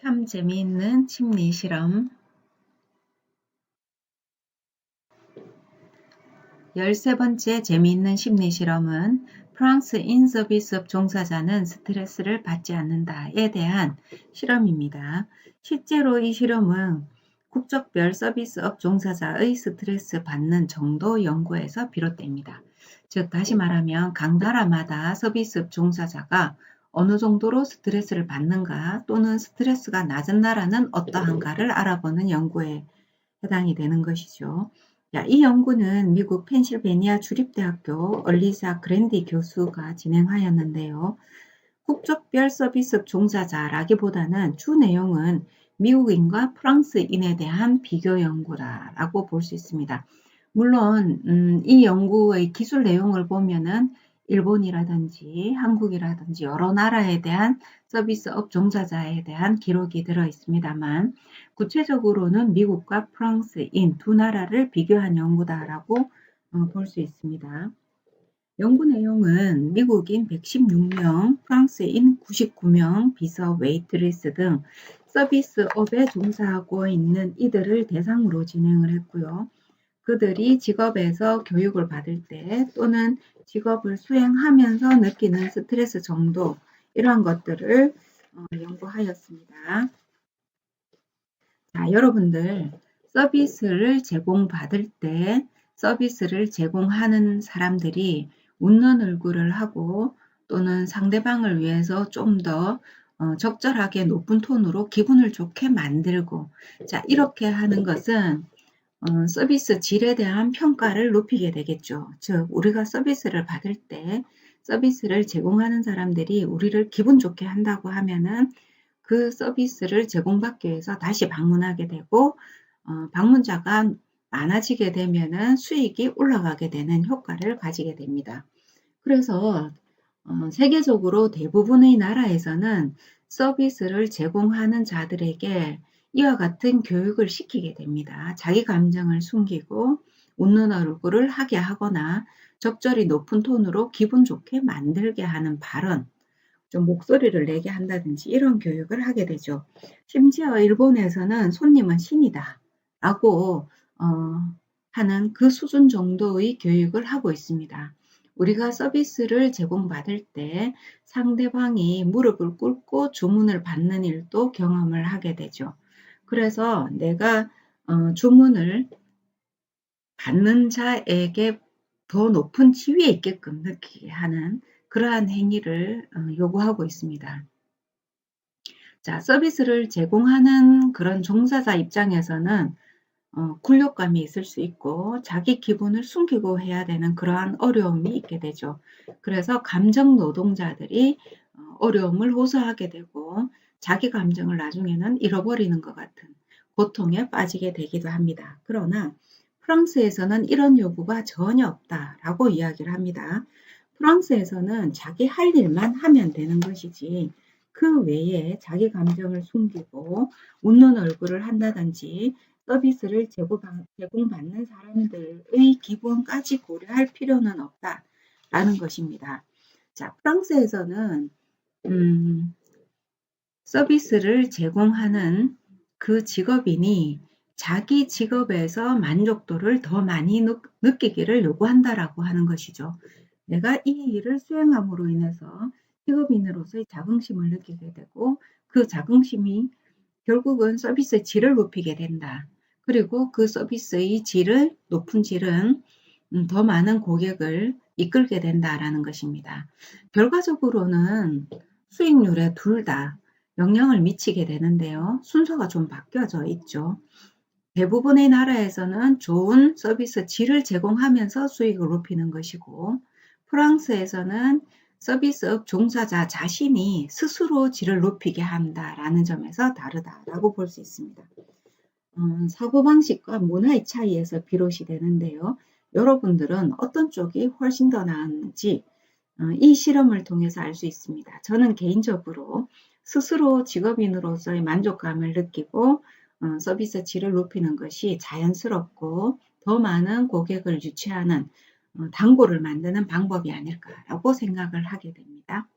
참 재미있는 심리 실험 13번째 재미있는 심리 실험은 프랑스 인서비스업 종사자는 스트레스를 받지 않는다에 대한 실험입니다. 실제로 이 실험은 국적별 서비스업 종사자의 스트레스 받는 정도 연구에서 비롯됩니다. 즉 다시 말하면 각 나라마다 서비스업 종사자가 어느 정도로 스트레스를 받는가 또는 스트레스가 낮은 나라는 어떠한가를 알아보는 연구에 해당이 되는 것이죠. 이 연구는 미국 펜실베니아 주립대학교 얼리사 그랜디 교수가 진행하였는데요. 국적별 서비스 종사자라기보다는 주 내용은 미국인과 프랑스인에 대한 비교 연구라고 볼 수 있습니다. 물론 이 연구의 기술 내용을 보면은 일본이라든지 한국이라든지 여러 나라에 대한 서비스업 종사자에 대한 기록이 들어 있습니다만 구체적으로는 미국과 프랑스인 두 나라를 비교한 연구다라고 볼 수 있습니다. 연구 내용은 미국인 116명, 프랑스인 99명, 비서, 웨이트리스 등 서비스업에 종사하고 있는 이들을 대상으로 진행을 했고요. 그들이 직업에서 교육을 받을 때 또는 직업을 수행하면서 느끼는 스트레스 정도 이러한 것들을 연구하였습니다. 자, 여러분들 서비스를 제공받을 때 서비스를 제공하는 사람들이 웃는 얼굴을 하고 또는 상대방을 위해서 좀 더 적절하게 높은 톤으로 기분을 좋게 만들고 자 이렇게 하는 것은 서비스 질에 대한 평가를 높이게 되겠죠. 즉 우리가 서비스를 받을 때 서비스를 제공하는 사람들이 우리를 기분 좋게 한다고 하면은 그 서비스를 제공받기 위해서 다시 방문하게 되고 방문자가 많아지게 되면은 수익이 올라가게 되는 효과를 가지게 됩니다. 그래서 세계적으로 대부분의 나라에서는 서비스를 제공하는 자들에게 이와 같은 교육을 시키게 됩니다. 자기 감정을 숨기고 웃는 얼굴을 하게 하거나 적절히 높은 톤으로 기분 좋게 만들게 하는 발언, 좀 목소리를 내게 한다든지 이런 교육을 하게 되죠. 심지어 일본에서는 손님은 신이다 라고 하는 그 수준 정도의 교육을 하고 있습니다. 우리가 서비스를 제공받을 때 상대방이 무릎을 꿇고 주문을 받는 일도 경험을 하게 되죠. 그래서 내가 주문을 받는 자에게 더 높은 지위에 있게끔 느끼게 하는 그러한 행위를 요구하고 있습니다. 자, 서비스를 제공하는 그런 종사자 입장에서는 굴욕감이 있을 수 있고 자기 기분을 숨기고 해야 되는 그러한 어려움이 있게 되죠. 그래서 감정 노동자들이 어려움을 호소하게 되고 자기 감정을 나중에는 잃어버리는 것 같은 고통에 빠지게 되기도 합니다. 그러나 프랑스에서는 이런 요구가 전혀 없다라고 이야기를 합니다. 프랑스에서는 자기 할 일만 하면 되는 것이지 그 외에 자기 감정을 숨기고 웃는 얼굴을 한다든지 서비스를 제공받는 사람들의 기분까지 고려할 필요는 없다라는 것입니다. 자, 프랑스에서는 서비스를 제공하는 그 직업인이 자기 직업에서 만족도를 더 많이 느끼기를 요구한다라고 하는 것이죠. 내가 이 일을 수행함으로 인해서 직업인으로서의 자긍심을 느끼게 되고 그 자긍심이 결국은 서비스의 질을 높이게 된다. 그리고 그 서비스의 질을 높은 질은 더 많은 고객을 이끌게 된다라는 것입니다. 결과적으로는 수익률에 둘 다 영향을 미치게 되는데요. 순서가 좀 바뀌어져 있죠. 대부분의 나라에서는 좋은 서비스 질을 제공하면서 수익을 높이는 것이고 프랑스에서는 서비스업 종사자 자신이 스스로 질을 높이게 한다라는 점에서 다르다라고 볼 수 있습니다. 사고방식과 문화의 차이에서 비롯이 되는데요. 여러분들은 어떤 쪽이 훨씬 더 나은지 이 실험을 통해서 알 수 있습니다. 저는 개인적으로 스스로 직업인으로서의 만족감을 느끼고 서비스 질을 높이는 것이 자연스럽고 더 많은 고객을 유치하는 단골을 만드는 방법이 아닐까라고 생각을 하게 됩니다.